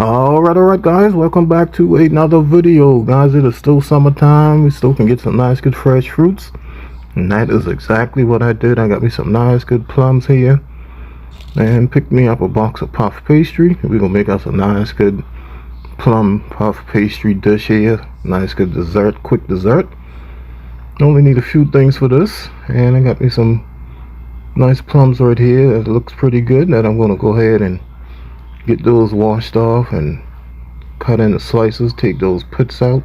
Alright guys, welcome back to another video. Guys, it is still summertime. We still can get some nice good fresh fruits, and that is exactly what I did. I got me some nice good plums here and picked me up a box of puff pastry. We're gonna make us a nice good plum puff pastry dish here. Nice good dessert, quick dessert. Only need a few things for this, and I got me some nice plums right here that looks pretty good, that I'm gonna go ahead and get those washed off and cut into slices, take those pits out.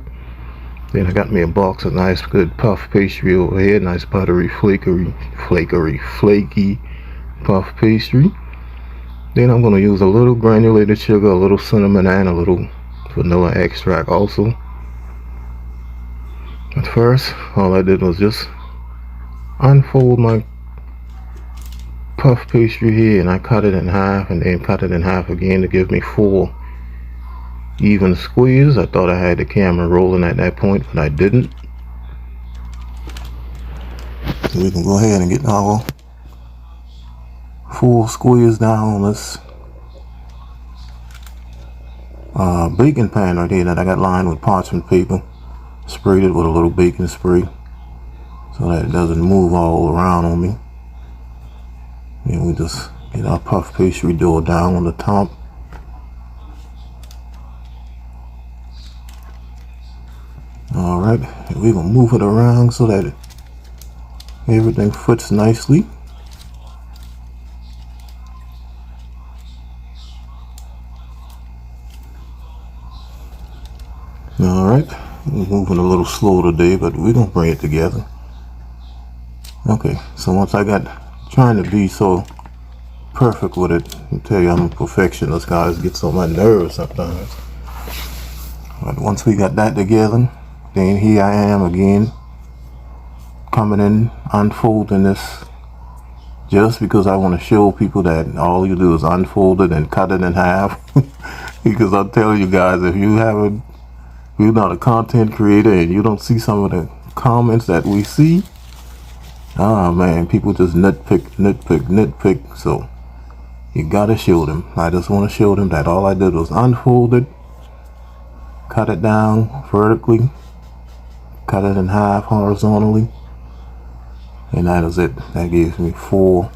Then I got me a box of nice good puff pastry over here, nice buttery flaky puff pastry. Then I'm going to use a little granulated sugar, a little cinnamon, and a little vanilla extract also. At first, all I did was just unfold my puff pastry here, and I cut it in half and then cut it in half again to give me 4 even squares. I thought I had the camera rolling at that point, but I didn't. So we can go ahead and get our 4 squares down on this baking pan right here that I got lined with parchment paper. Sprayed it with a little baking spray so that it doesn't move all around on me. And we just get our puff pastry dough down on the top. Alright, we're going to move it around so that everything fits nicely. Alright, we're moving a little slow today, but we're going to bring it together. Okay, so once I got trying to be so perfect with it, I tell you, I'm a perfectionist, guys. Gets on my nerves sometimes. But once we got that together, then here I am again, coming in, unfolding this, just because I want to show people that all you do is unfold it and cut it in half. Because I'll tell you guys, if you're not a content creator and you don't see some of the comments that we see, oh man, people just nitpick. So you gotta show them. I just want to show them that all I did was unfold it, cut it down vertically, cut it in half horizontally, and that is it. That gives me 4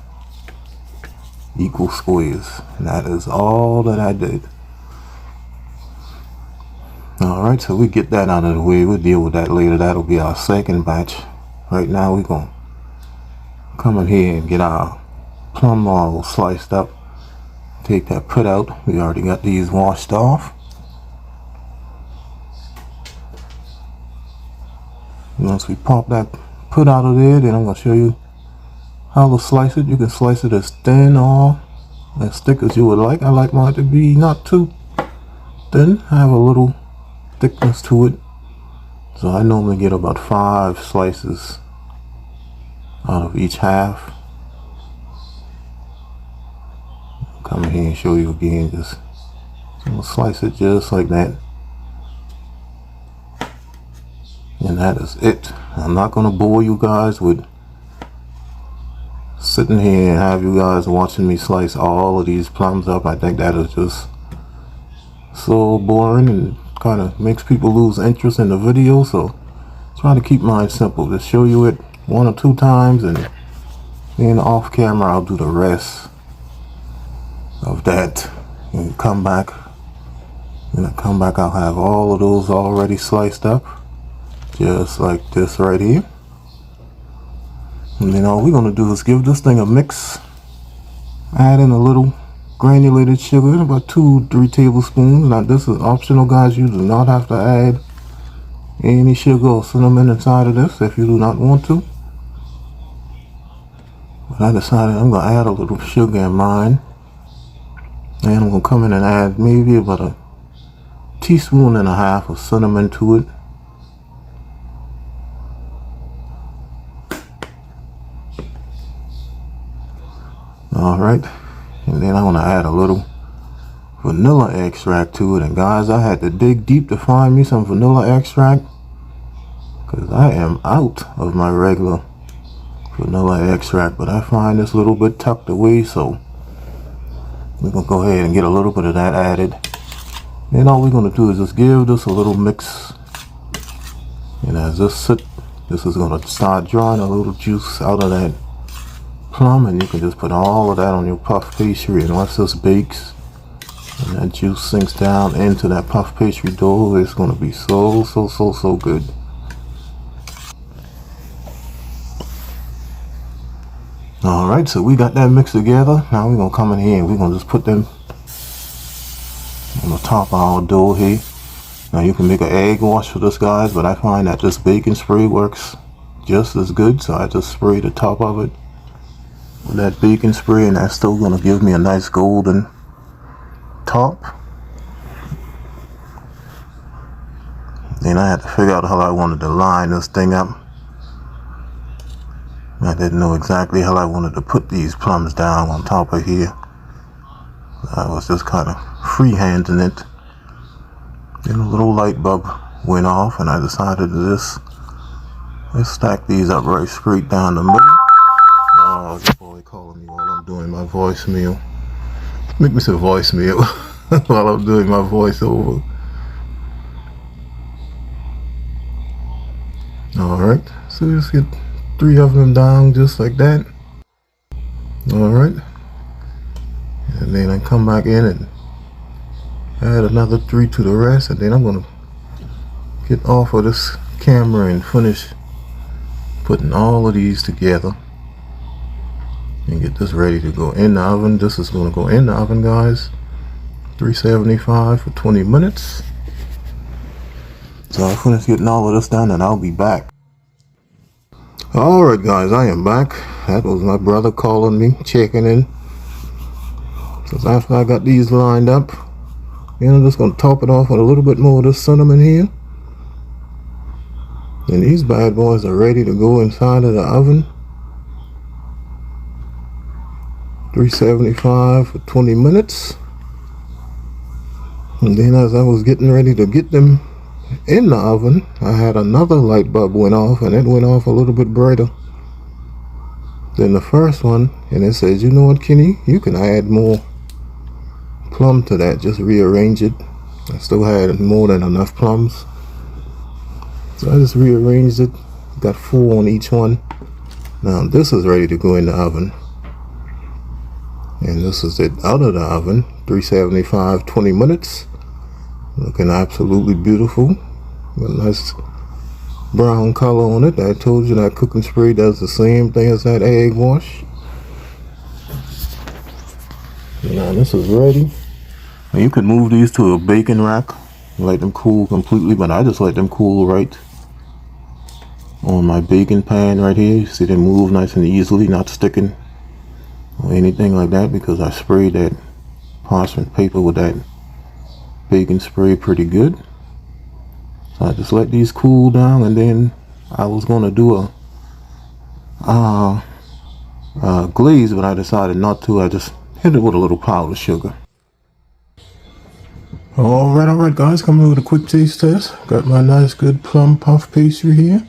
equal squares, and that is all that I did. Alright, so we get that out of the way. We'll deal with that later. That'll be our second batch. Right now we're gonna come in here and get our plum all sliced up. Take that pit out. We already got these washed off. Once we pop that pit out of there, then I'm going to show you how to slice it. You can slice it as thin or as thick as you would like. I like mine to be not too thin, have a little thickness to it. So I normally get about 5 slices out of each half. Come in here and show you again. Just slice it just like that, and that is it. I'm not going to bore you guys with sitting here and have you guys watching me slice all of these plums up. I think that is just so boring and kind of makes people lose interest in the video. So try to keep mine simple, just show you it 1 or 2 times, and then off camera I'll do the rest of that. And come back, when I come back, I'll have all of those already sliced up just like this right here. And then all we're going to do is give this thing a mix, add in a little granulated sugar, about 2-3 tablespoons. Now this is optional, guys. You do not have to add any sugar or cinnamon inside of this if you do not want to. But I decided I'm going to add a little sugar in mine. And I'm going to come in and add maybe about 1.5 teaspoons of cinnamon to it. Alright, and then I'm going to add a little vanilla extract to it. And guys, I had to dig deep to find me some vanilla extract, because I am out of my regular vanilla extract. But I find this a little bit tucked away, so we're going to go ahead and get a little bit of that added. Then all we're going to do is just give this a little mix. And as this sits, this is going to start drawing a little juice out of that plum, and you can just put all of that on your puff pastry, and once this bakes and that juice sinks down into that puff pastry dough, it's going to be so good. Alright, so we got that mixed together. Now we're going to come in here and we're going to just put them on the top of our dough here. Now you can make an egg wash for this, guys, but I find that this baking spray works just as good, so I just spray the top of it with that baking spray, and that's still going to give me a nice golden top. Then I had to figure out how I wanted to line this thing up. I didn't know exactly how I wanted to put these plums down on top of here. I was just kind of freehanding it. Then a little light bulb went off, and I decided to just let's stack these up right straight down the middle. Oh, this boy calling me while I'm doing my voicemail. Make me say voicemail while I'm doing my voiceover. Alright, so just get 3 of them down just like that. Alright. And then I come back in and add another 3 to the rest, and then I'm going to get off of this camera and finish putting all of these together and get this ready to go in the oven. This is going to go in the oven, guys, 375 for 20 minutes. So I'll finish getting all of this done and I'll be back. Alright guys, I am back. That was my brother calling me, checking in. So after I got these lined up, then I'm just going to top it off with a little bit more of this cinnamon here. And these bad boys are ready to go inside of the oven. 375 for 20 minutes. And then as I was getting ready to get them in the oven, I had another light bulb went off, and it went off a little bit brighter than the first one. And it says, you know what, Kenny, you can add more plum to that, just rearrange it. I still had more than enough plums, so I just rearranged it. Got 4 on each one. Now this is ready to go in the oven, and this is it out of the oven. 375, 20 minutes. Looking absolutely beautiful with a nice brown color on it. I told you that cooking spray does the same thing as that egg wash. Now this is ready. Now you can move these to a baking rack, let them cool completely, but I just let them cool right on my baking pan right here. You see they move nice and easily, not sticking or anything like that, because I sprayed that parchment paper with that baking spray pretty good. So I just let these cool down, and then I was going to do a glaze, but I decided not to. I just hit it with a little powdered sugar. Alright guys, coming with a quick taste test. Got my nice good plum puff pastry here,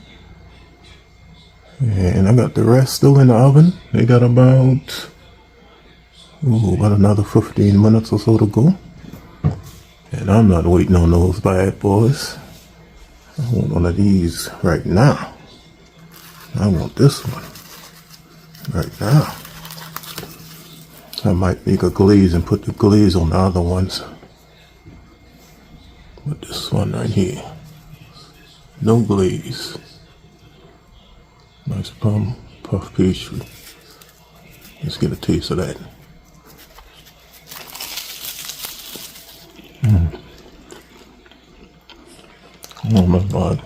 and I got the rest still in the oven. They got about another 15 minutes or so to go, and I'm not waiting on those bad boys. I want one of these right now. I want this one right now. I might make a glaze and put the glaze on the other ones. But this one right here, no glaze. Nice plum puff pastry. Let's get a taste of that. Oh my God.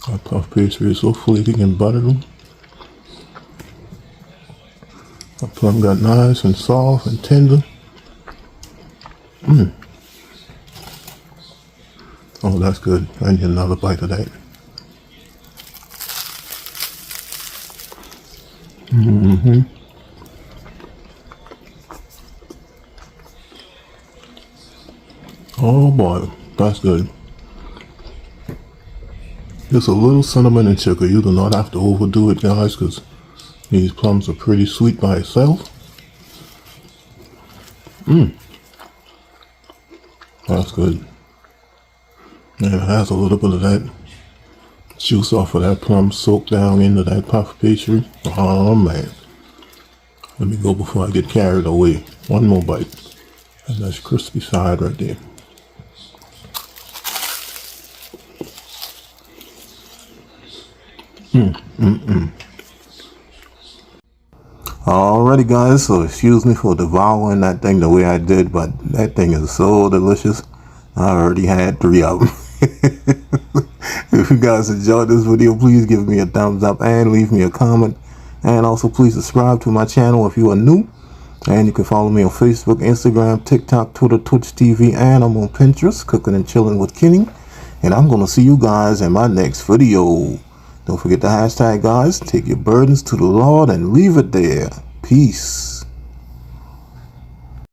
That puff pastry is so flaky and buttery. The plum got nice and soft and tender. Oh, that's good. I need another bite of that. Oh boy, that's good. Just a little cinnamon and sugar. You do not have to overdo it, guys, because these plums are pretty sweet by itself. That's good. And it has a little bit of that juice off of that plum soaked down into that puff pastry. Oh man. Let me go before I get carried away. One more bite. And that's crispy side right there. Alrighty guys, so excuse me for devouring that thing the way I did, but that thing is so delicious. I already had 3 of them. If you guys enjoyed this video, please give me a thumbs up and leave me a comment. And also please subscribe to my channel if you are new. And you can follow me on Facebook, Instagram, TikTok, Twitter, Twitch TV, and I'm on Pinterest, Cooking and Chilling with Kenny. And I'm going to see you guys in my next video. Don't forget the hashtag, guys. Take your burdens to the Lord and leave it there. Peace.